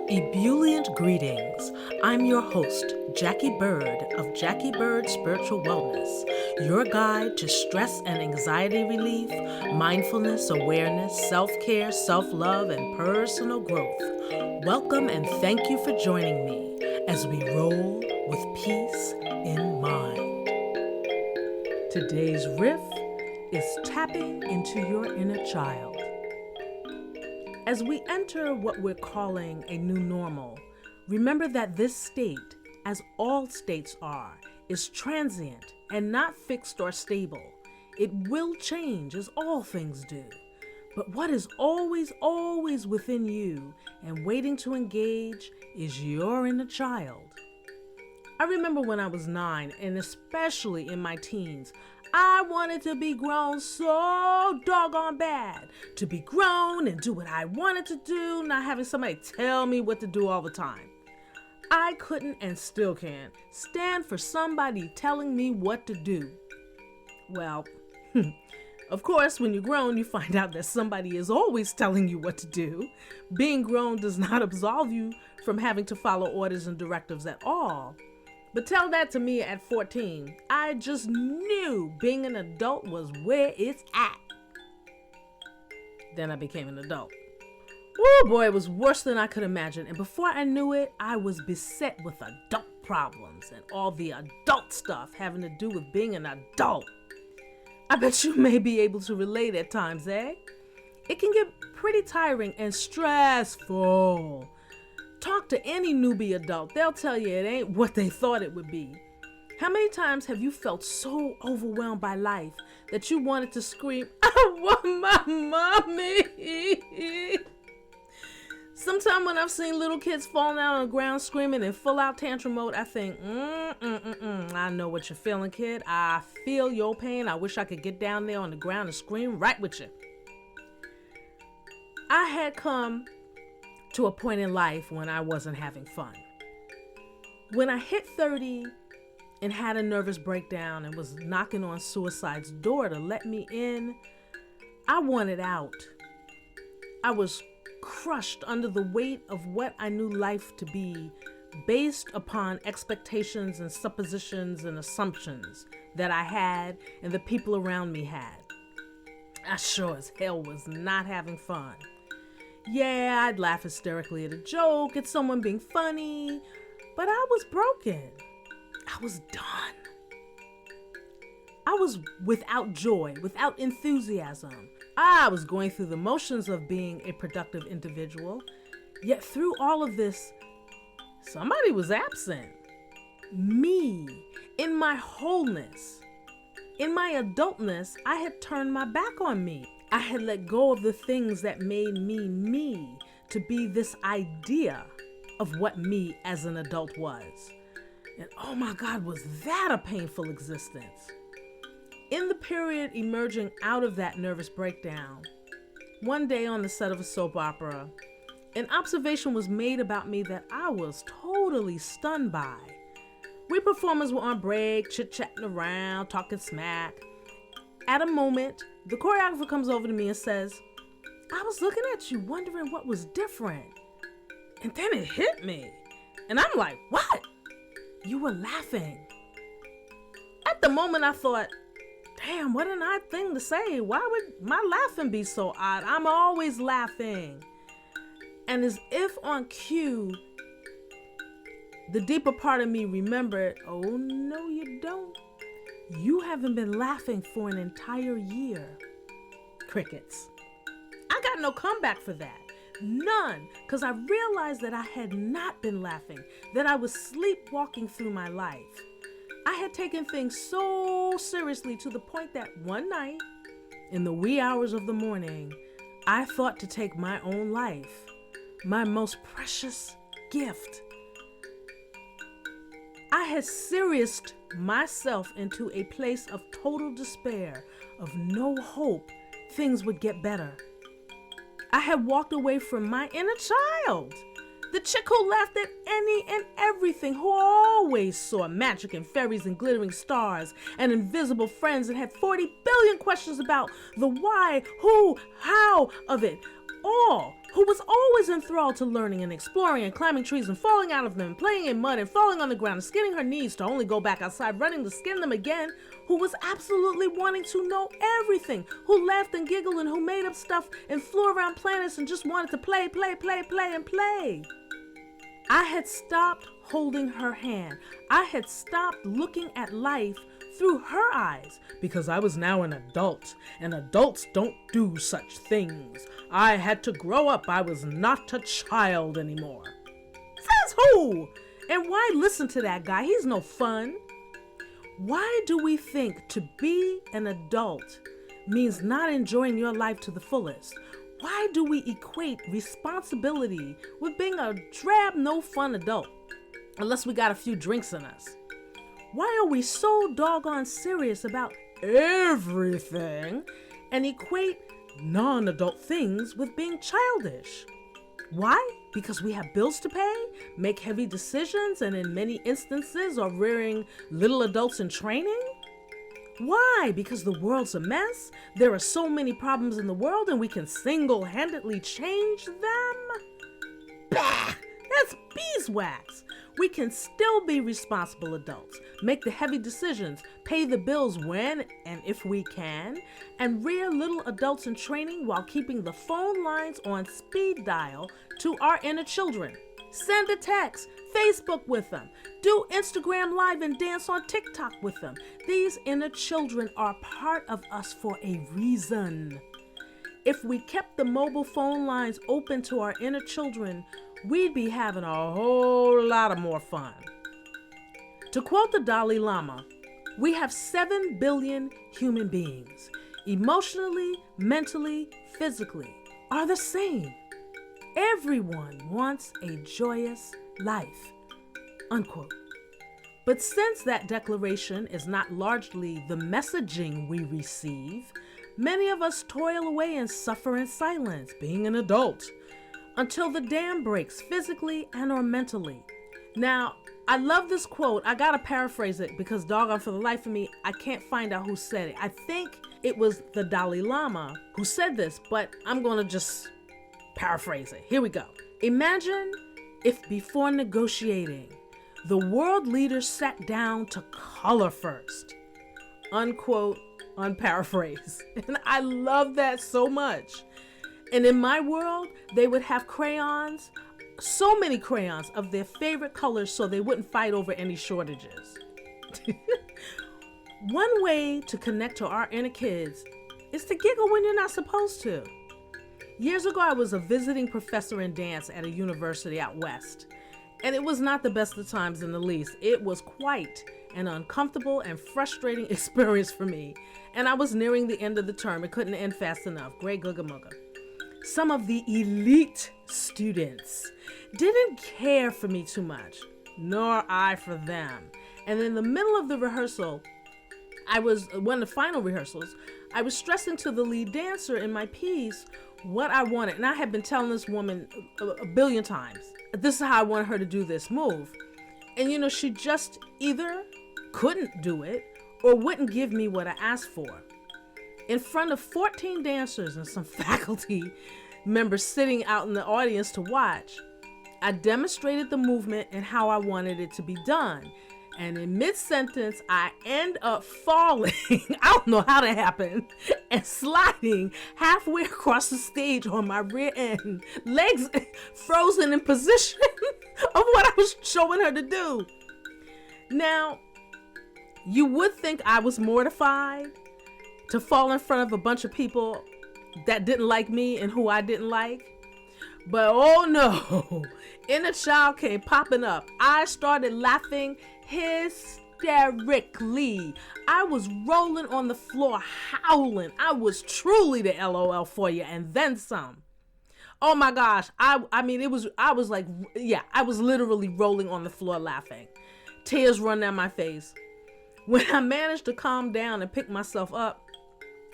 Ebullient greetings. I'm your host, Jacquie Bird of Jacquie Bird Spiritual Wellness, your guide to stress and anxiety relief, mindfulness, awareness, self-care, self-love, and personal growth. Welcome and thank you for joining me as we roll with peace in mind. Today's riff is tapping into your inner child. As we enter what we're calling a new normal, remember that this state, as all states are, is transient and not fixed or stable. It will change as all things do. But what is always within you and waiting to engage is your inner child. I remember when I was 9, and especially in my teens, I wanted to be grown so doggone bad. To be grown and do what I wanted to do, not having somebody tell me what to do all the time. I couldn't and still can't stand for somebody telling me what to do. Well, of course, when you're grown, you find out that somebody is always telling you what to do. Being grown does not absolve you from having to follow orders and directives at all. But tell that to me at 14. I just knew being an adult was where it's at. Then I became an adult. Oh boy, it was worse than I could imagine. And before I knew it, I was beset with adult problems and all the adult stuff having to do with being an adult. I bet you may be able to relate at times, eh? It can get pretty tiring and stressful. Talk to any newbie adult. They'll tell you it ain't what they thought it would be. How many times have you felt so overwhelmed by life that you wanted to scream, I want my mommy? Sometimes when I've seen little kids falling out on the ground screaming in full out tantrum mode, I think, I know what you're feeling, kid. I feel your pain. I wish I could get down there on the ground and scream right with you. I had come to a point in life when I wasn't having fun. When I hit 30 and had a nervous breakdown and was knocking on suicide's door to let me in, I wanted out. I was crushed under the weight of what I knew life to be, based upon expectations and suppositions and assumptions that I had and the people around me had. I sure as hell was not having fun. Yeah, I'd laugh hysterically at a joke, at someone being funny, but I was broken. I was done. I was without joy, without enthusiasm. I was going through the motions of being a productive individual, yet through all of this, somebody was absent. Me, in my wholeness, in my adultness, I had turned my back on me. I had let go of the things that made me to be this idea of what me as an adult was. And oh my God, was that a painful existence. In the period emerging out of that nervous breakdown, one day on the set of a soap opera, an observation was made about me that I was totally stunned by. We performers were on break, chit-chatting around, talking smack. At a moment, the choreographer comes over to me and says, I was looking at you wondering what was different. And then it hit me. And I'm like, what? You were laughing. At the moment I thought, damn, what an odd thing to say. Why would my laughing be so odd? I'm always laughing. And as if on cue, the deeper part of me remembered, oh no you don't. You haven't been laughing for an entire year. Crickets. I got no comeback for that. None. Because I realized that I had not been laughing, that I was sleepwalking through my life. I had taken things so seriously to the point that one night, in the wee hours of the morning, I thought to take my own life, my most precious gift. I had serioused myself into a place of total despair, of no hope things would get better. I had walked away from my inner child, the chick who laughed at any and everything, who always saw magic and fairies and glittering stars and invisible friends and had 40 billion questions about the why, who, how of it all, who was always enthralled to learning and exploring and climbing trees and falling out of them, and playing in mud and falling on the ground and skinning her knees to only go back outside running to skin them again, who was absolutely wanting to know everything, who laughed and giggled and who made up stuff and flew around planets and just wanted to play. I had stopped holding her hand. I had stopped looking at life through her eyes because I was now an adult, and adults don't do such things. I had to grow up. I was not a child anymore. Says who? And why listen to that guy? He's no fun. Why do we think to be an adult means not enjoying your life to the fullest? Why do we equate responsibility with being a drab, no fun adult? Unless we got a few drinks in us. Why are we so doggone serious about everything and equate non-adult things with being childish? Why? Because we have bills to pay, make heavy decisions, and in many instances are rearing little adults in training? Why? Because the world's a mess, there are so many problems in the world, and we can single-handedly change them? Bah! That's beeswax. We can still be responsible adults, make the heavy decisions, pay the bills when and if we can, and rear little adults in training while keeping the phone lines on speed dial to our inner children. Send a text, Facebook with them, do Instagram Live and dance on TikTok with them. These inner children are part of us for a reason. If we kept the mobile phone lines open to our inner children, we'd be having a whole lot of more fun. To quote the Dalai Lama, we have 7 billion human beings, emotionally, mentally, physically, are the same. Everyone wants a joyous life, unquote. But since that declaration is not largely the messaging we receive, many of us toil away and suffer in silence, being an adult, until the dam breaks physically and or mentally. Now, I love this quote. I gotta paraphrase it because doggone for the life of me, I can't find out who said it. I think it was the Dalai Lama who said this, but I'm gonna just paraphrase it. Here we go. Imagine if before negotiating, the world leaders sat down to color first, unquote, unparaphrase. And I love that so much. And in my world, they would have crayons, so many crayons of their favorite colors so they wouldn't fight over any shortages. One way to connect to our inner kids is to giggle when you're not supposed to. Years ago, I was a visiting professor in dance at a university out west, and it was not the best of times in the least. It was quite an uncomfortable and frustrating experience for me, and I was nearing the end of the term. It couldn't end fast enough. Great googa mooga. Some of the elite students didn't care for me too much, nor I for them. And in the middle of the rehearsal, one of the final rehearsals, I was stressing to the lead dancer in my piece what I wanted. And I had been telling this woman a billion times, this is how I want her to do this move. And she just either couldn't do it or wouldn't give me what I asked for. In front of 14 dancers and some faculty members sitting out in the audience to watch, I demonstrated the movement and how I wanted it to be done. And in mid-sentence, I end up falling, I don't know how that happened, and sliding halfway across the stage on my rear end, legs frozen in position of what I was showing her to do. Now, you would think I was mortified to fall in front of a bunch of people that didn't like me and who I didn't like. But oh no, inner child came popping up. I started laughing hysterically. I was rolling on the floor, howling. I was truly the LOL for you and then some. Oh my gosh. I was literally rolling on the floor laughing. Tears run down my face. When I managed to calm down and pick myself up,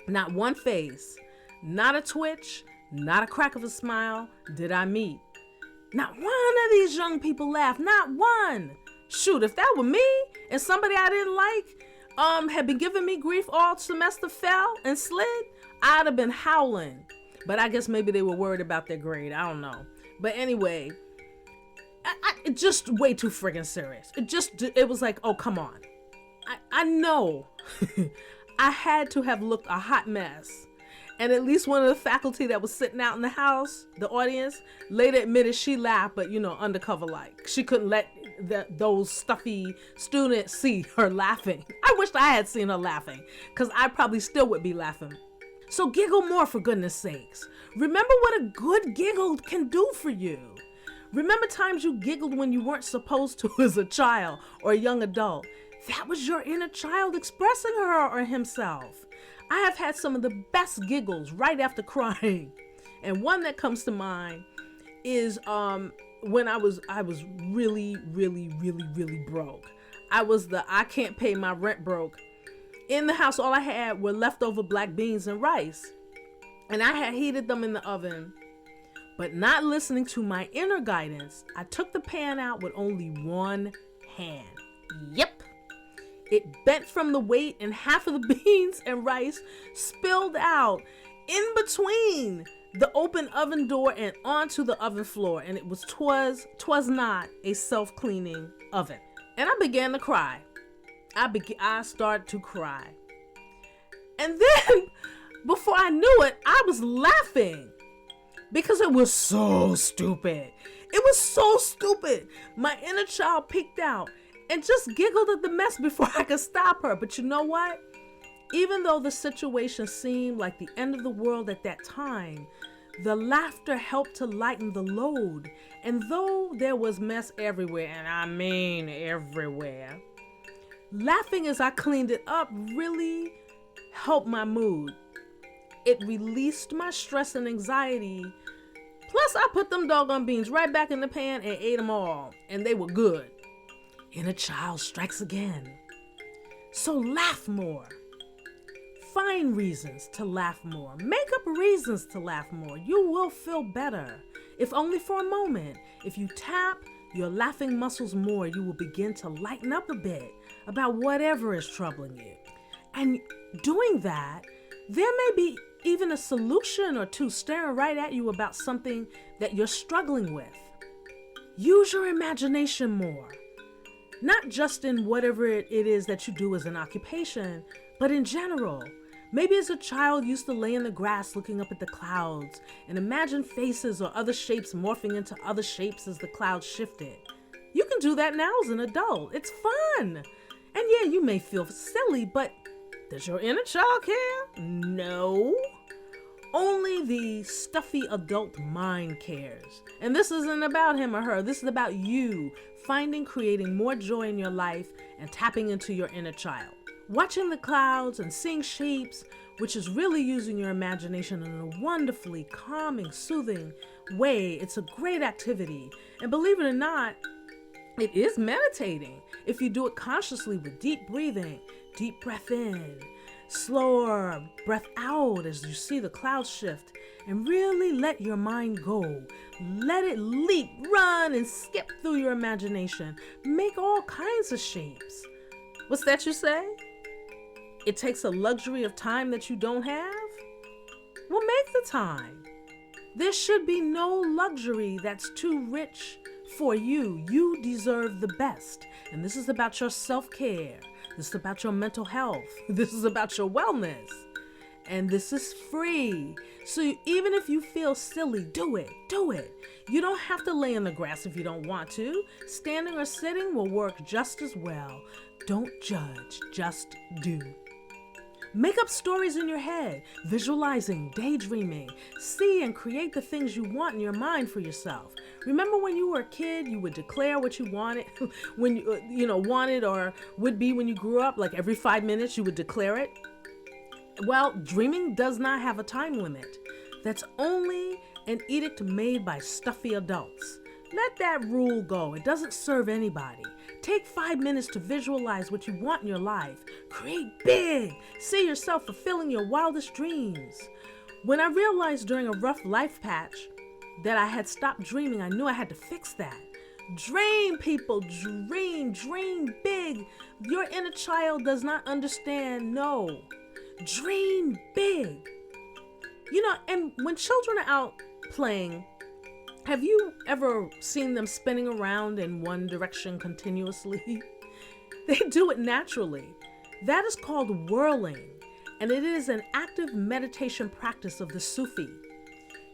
not one face, not a twitch, not a crack of a smile did I meet. Not one of these young people laughed, not one. Shoot, if that were me and somebody I didn't like had been giving me grief all semester fell and slid, I'd have been howling. But I guess maybe they were worried about their grade. I don't know. But anyway, it just way too friggin' serious. It was like, oh, come on. I know I had to have looked a hot mess. And at least one of the faculty that was sitting out in the house, the audience, later admitted she laughed, but, undercover like. She couldn't let those stuffy students see her laughing. I wished I had seen her laughing, because I probably still would be laughing. So giggle more, for goodness sakes. Remember what a good giggle can do for you. Remember times you giggled when you weren't supposed to as a child or a young adult. That was your inner child expressing her or himself. I have had some of the best giggles right after crying. And one that comes to mind is when I was really, really, really, really broke. I can't pay my rent broke. In the house, all I had were leftover black beans and rice. And I had heated them in the oven. But not listening to my inner guidance, I took the pan out with only one hand. Yep. It bent from the weight and half of the beans and rice spilled out in between the open oven door and onto the oven floor. And twas not a self-cleaning oven. And I began to cry. I started to cry. And then, before I knew it, I was laughing because it was so stupid. It was so stupid. My inner child peeked out and just giggled at the mess before I could stop her. But you know what? Even though the situation seemed like the end of the world at that time, the laughter helped to lighten the load. And though there was mess everywhere, and I mean everywhere, laughing as I cleaned it up really helped my mood. It released my stress and anxiety. Plus, I put them doggone beans right back in the pan and ate them all. And they were good. Inner child strikes again. So laugh more. Find reasons to laugh more. Make up reasons to laugh more. You will feel better, if only for a moment. If you tap your laughing muscles more, you will begin to lighten up a bit about whatever is troubling you. And doing that, there may be even a solution or two staring right at you about something that you're struggling with. Use your imagination more. Not just in whatever it is that you do as an occupation, but in general. Maybe as a child, you used to lay in the grass looking up at the clouds and imagine faces or other shapes morphing into other shapes as the clouds shifted. You can do that now as an adult. It's fun. And yeah, you may feel silly, but does your inner child care? No. Only the stuffy adult mind cares. And this isn't about him or her. This is about you creating more joy in your life and tapping into your inner child. Watching the clouds and seeing shapes, which is really using your imagination in a wonderfully calming, soothing way. It's a great activity. And believe it or not, it is meditating if you do it consciously with deep breathing, deep breath in, slower breath out as you see the clouds shift, and really let your mind go. Let it leap, run, and skip through your imagination. Make all kinds of shapes. What's that you say? It takes a luxury of time that you don't have? Well, make the time. There should be no luxury that's too rich for you. You deserve the best. And this is about your self-care. This is about your mental health. This is about your wellness. And this is free. So even if you feel silly, do it. Do it. You don't have to lay in the grass if you don't want to. Standing or sitting will work just as well. Don't judge, just do. Make up stories in your head, visualizing, daydreaming. See and create the things you want in your mind for yourself. Remember when you were a kid, you would declare what you wanted, when you wanted or would be when you grew up, like every 5 minutes you would declare it. Well, dreaming does not have a time limit. That's only an edict made by stuffy adults. Let that rule go. It doesn't serve anybody. Take 5 minutes to visualize what you want in your life. Create big. See yourself fulfilling your wildest dreams. When I realized during a rough life patch that I had stopped dreaming, I knew I had to fix that. Dream, people, dream big. Your inner child does not understand no. Dream big. And when children are out playing, have you ever seen them spinning around in one direction continuously? They do it naturally. That is called whirling, and it is an active meditation practice of the Sufi.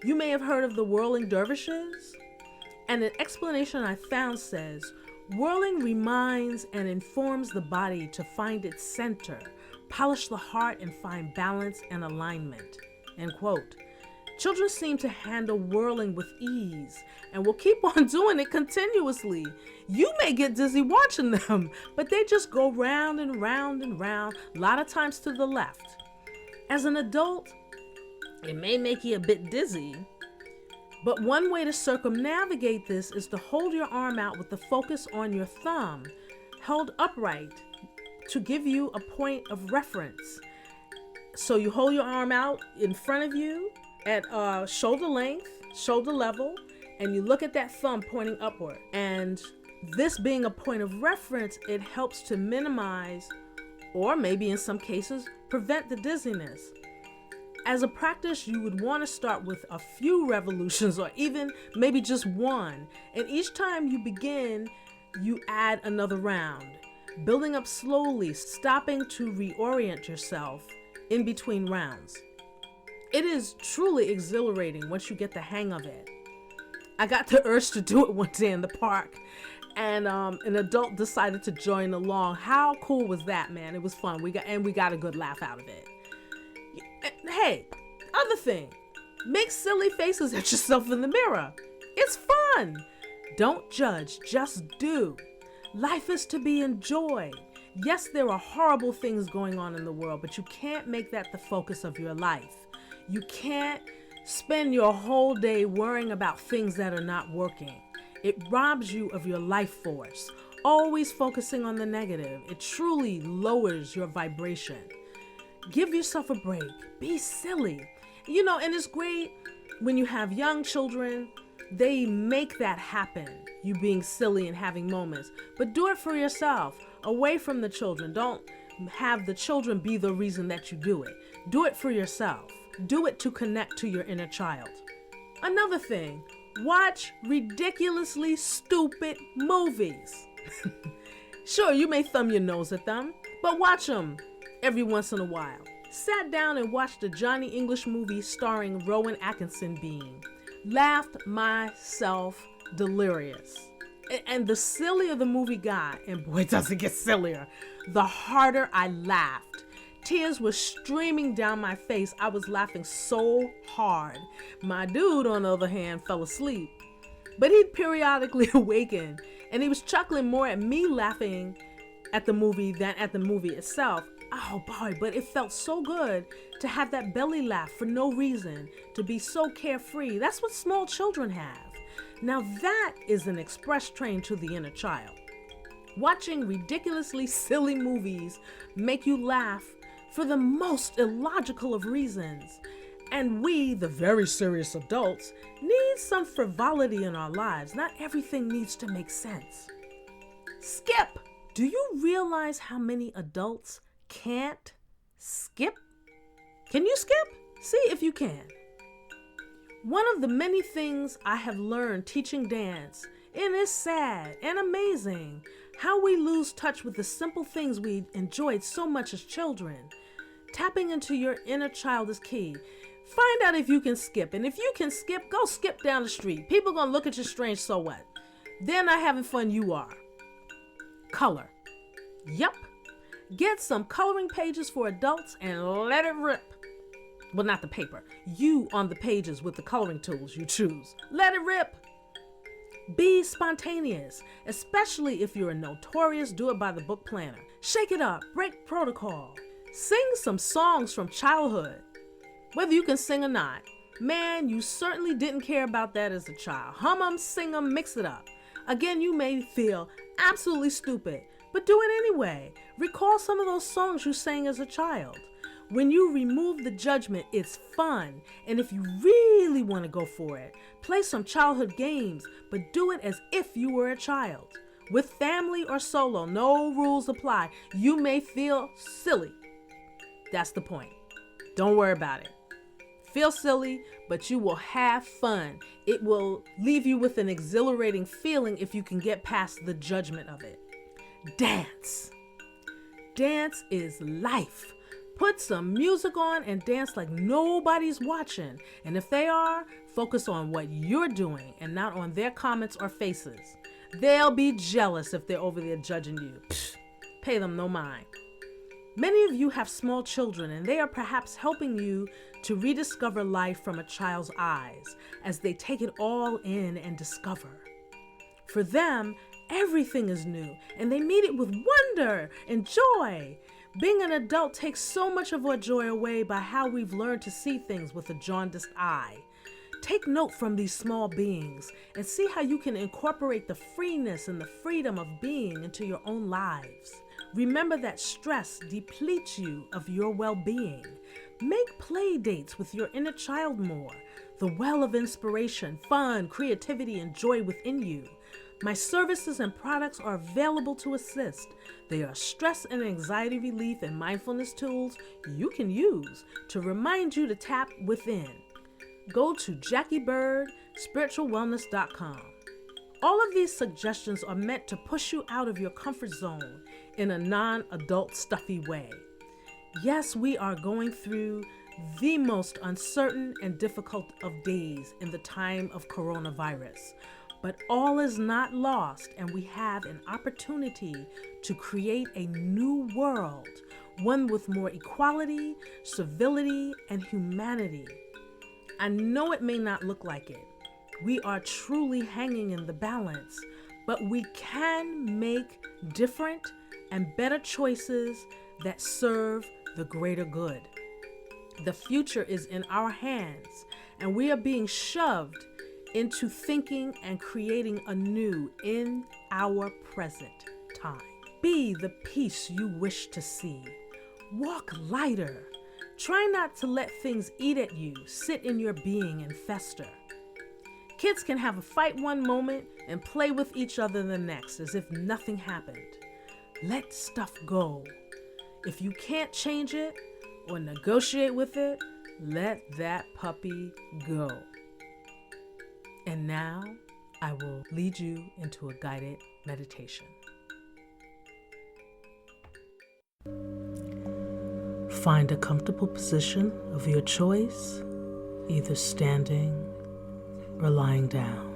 You may have heard of the whirling dervishes, and an explanation I found says, whirling reminds and informs the body to find its center, polish the heart, and find balance and alignment. End quote. Children seem to handle whirling with ease and will keep on doing it continuously. You may get dizzy watching them, but they just go round and round and round, a lot of times to the left. As an adult, it may make you a bit dizzy, but one way to circumnavigate this is to hold your arm out with the focus on your thumb, held upright to give you a point of reference. So you hold your arm out in front of you at shoulder length, shoulder level, and you look at that thumb pointing upward. And this being a point of reference, it helps to minimize, or maybe in some cases, prevent the dizziness. As a practice, you would want to start with a few revolutions or even maybe just one. And each time you begin, you add another round, building up slowly, stopping to reorient yourself in between rounds. It is truly exhilarating once you get the hang of it. I got the urge to do it one day in the park, and an adult decided to join along. How cool was that, man? It was fun. We got a good laugh out of it. Hey, other thing, make silly faces at yourself in the mirror. It's fun. Don't judge, just do. Life is to be enjoyed. Yes, there are horrible things going on in the world, but you can't make that the focus of your life. You can't spend your whole day worrying about things that are not working. It robs you of your life force. Always focusing on the negative, it truly lowers your vibration. Give yourself a break. Be silly. And it's great when you have young children, they make that happen, you being silly and having moments. But do it for yourself, away from the children. Don't have the children be the reason that you do it. Do it for yourself. Do it to connect to your inner child. Another thing, watch ridiculously stupid movies. Sure, you may thumb your nose at them, but watch them every once in a while. Sat down and watched the Johnny English movie starring Rowan Atkinson being. Laughed myself delirious. And the sillier the movie got, and boy does it get sillier, the harder I laughed. Tears were streaming down my face. I was laughing so hard. My dude, on the other hand, fell asleep. But he'd periodically awaken, and he was chuckling more at me laughing at the movie than at the movie itself. Oh boy, but it felt so good to have that belly laugh for no reason, to be so carefree. That's what small children have. Now that is an express train to the inner child. Watching ridiculously silly movies make you laugh for the most illogical of reasons. And we, the very serious adults, need some frivolity in our lives. Not everything needs to make sense. Skip! Do you realize how many adults can't skip? Can you skip? See if you can. One of the many things I have learned teaching dance, and it's sad and amazing how we lose touch with the simple things we enjoyed so much as children. Tapping into your inner child is key. Find out if you can skip, and if you can skip, go skip down the street. People gonna look at you strange, so what? They're not having fun, you are. Color. Yep. Get some coloring pages for adults and let it rip. Well, not the paper. You on the pages with the coloring tools you choose. Let it rip. Be spontaneous, especially if you're a notorious do-it-by-the-book planner. Shake it up. Break protocol. Sing some songs from childhood. Whether you can sing or not, man, you certainly didn't care about that as a child. Hum 'em, sing 'em, mix it up. Again, you may feel absolutely stupid, but do it anyway. Recall some of those songs you sang as a child. When you remove the judgment, it's fun. And if you really want to go for it, play some childhood games, but do it as if you were a child. With family or solo, no rules apply. You may feel silly. That's the point. Don't worry about it. feel silly, but you will have fun. It will leave you with an exhilarating feeling if you can get past the judgment of it. Dance. Dance is life. Put some music on and dance like nobody's watching. And if they are, focus on what you're doing and not on their comments or faces. They'll be jealous if they're over there judging you. Psh, pay them no mind. Many of you have small children, and they are perhaps helping you to rediscover life from a child's eyes as they take it all in and discover. For them, everything is new, and they meet it with wonder and joy. Being an adult takes so much of our joy away by how we've learned to see things with a jaundiced eye. Take note from these small beings and see how you can incorporate the freeness and the freedom of being into your own lives. Remember that stress depletes you of your well-being. Make play dates with your inner child more. The well of inspiration, fun, creativity, and joy within you. My services and products are available to assist. They are stress and anxiety relief and mindfulness tools you can use to remind you to tap within. Go to JackieBirdSpiritualWellness.com. All of these suggestions are meant to push you out of your comfort zone in a non-adult stuffy way. Yes, we are going through the most uncertain and difficult of days in the time of coronavirus. But all is not lost, and we have an opportunity to create a new world, one with more equality, civility, and humanity. I know it may not look like it. We are truly hanging in the balance, but we can make different and better choices that serve the greater good. The future is in our hands, and we are being shoved into thinking and creating anew in our present time. Be the peace you wish to see. Walk lighter. Try not to let things eat at you, sit in your being and fester. Kids can have a fight one moment and play with each other the next as if nothing happened. Let stuff go. If you can't change it or negotiate with it, let that puppy go. And now I will lead you into a guided meditation. Find a comfortable position of your choice, either standing or lying down.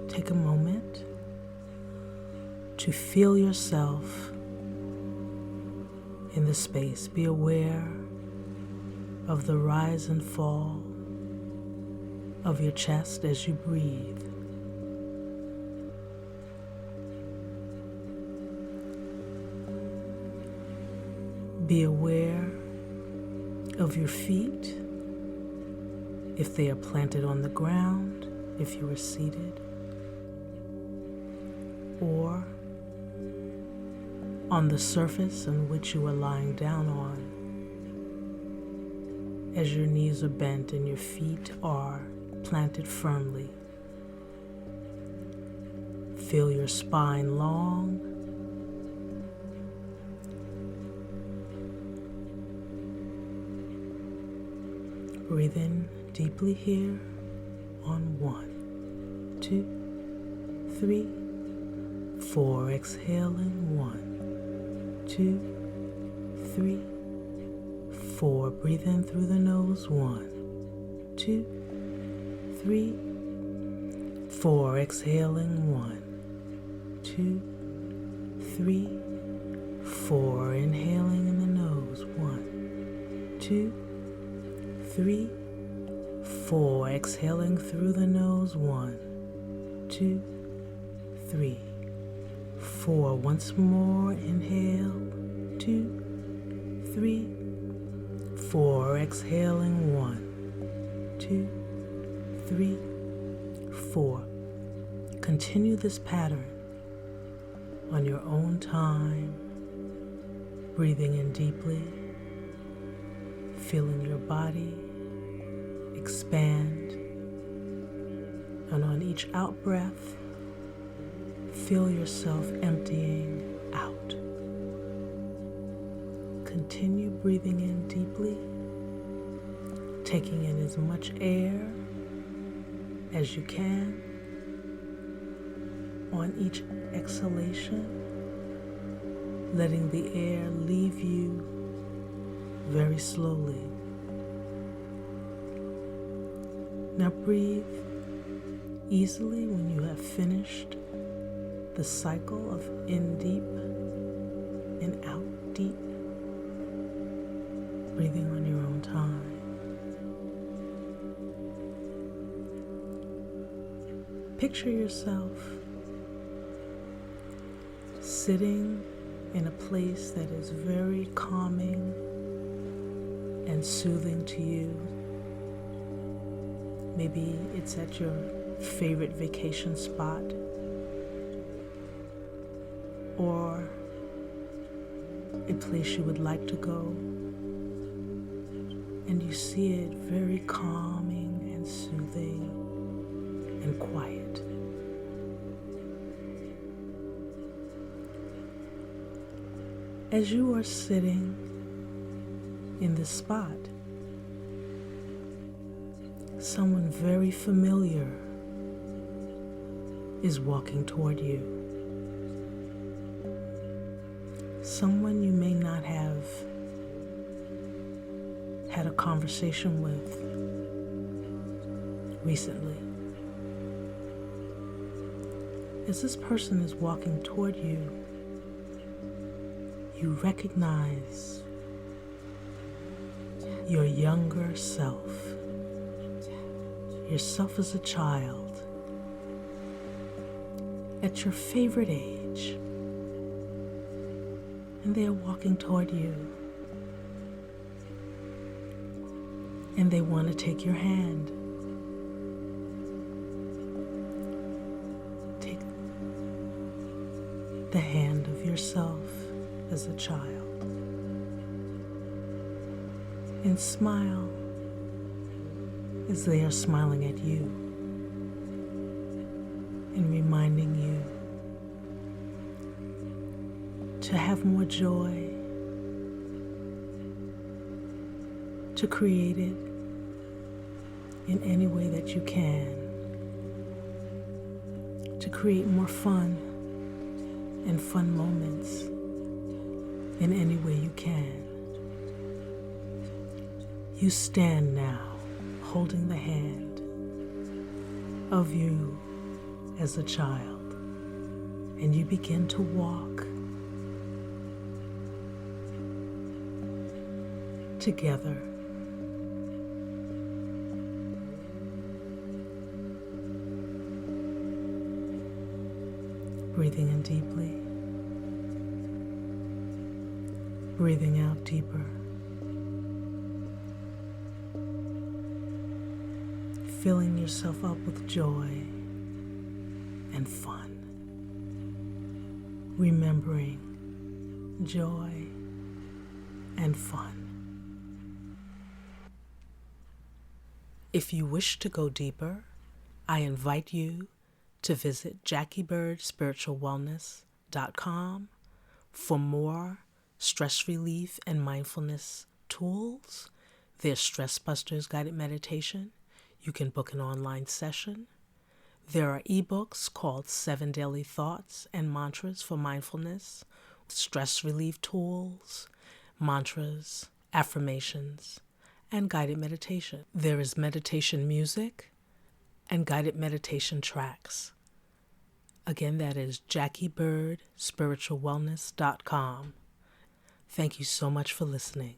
Take a moment to feel yourself in the space. Be aware of the rise and fall of your chest as you breathe. Be aware of your feet, if they are planted on the ground, if you are seated, or on the surface on which you are lying down on, as your knees are bent and your feet are planted firmly. Feel your spine long. Breathe in deeply here on 1, 2, 3, 4. Exhaling 1, 2, 3, 4. Breathe in through the nose. 1, 2, 3, 4. Exhaling 1, 2, 3, 4. Inhaling in the nose. 1, 2, 3, 4. Exhaling through the nose. 1, 2, 3, 4. Once more. Inhale. 2, 3, 4. Exhaling. 1, 2, 3, 4. Continue this pattern on your own time, breathing in deeply, feeling your body expand, and on each out breath, feel yourself emptying out. Continue breathing in deeply taking in as much air as you can on each exhalation, letting the air leave you very slowly. Now breathe easily when you have finished the cycle of in deep and out deep, breathing on your own time. Picture yourself sitting in a place that is very calming and soothing to you. Maybe it's at your favorite vacation spot, or a place you would like to go, and you see it very calming and soothing and quiet. As you are sitting in this spot, someone very familiar is walking toward you. Someone you may not have had a conversation with recently. As this person is walking toward you, you recognize your younger self, yourself as a child, at your favorite age, and they are walking toward you, and they want to take your hand. Take the hand of yourself as a child and smile as they are smiling at you and reminding you to have more joy, to create it in any way that you can, to create more fun and fun moments in any way you can. You stand now holding the hand of you as a child, and you begin to walk together. Breathing in deeply, breathing out deeper, filling yourself up with joy and fun, remembering joy and fun. If you wish to go deeper, I invite you to visit JacquieBirdSpiritualWellness.com for more stress relief and mindfulness tools. There's StressBusters Guided Meditation. You can book an online session. There are ebooks called 7 Daily Thoughts and Mantras for Mindfulness, stress relief tools, mantras, affirmations, and guided meditation. There is meditation music and guided meditation tracks. Again, that is JacquieBirdSpiritualWellness.com. Thank you so much for listening.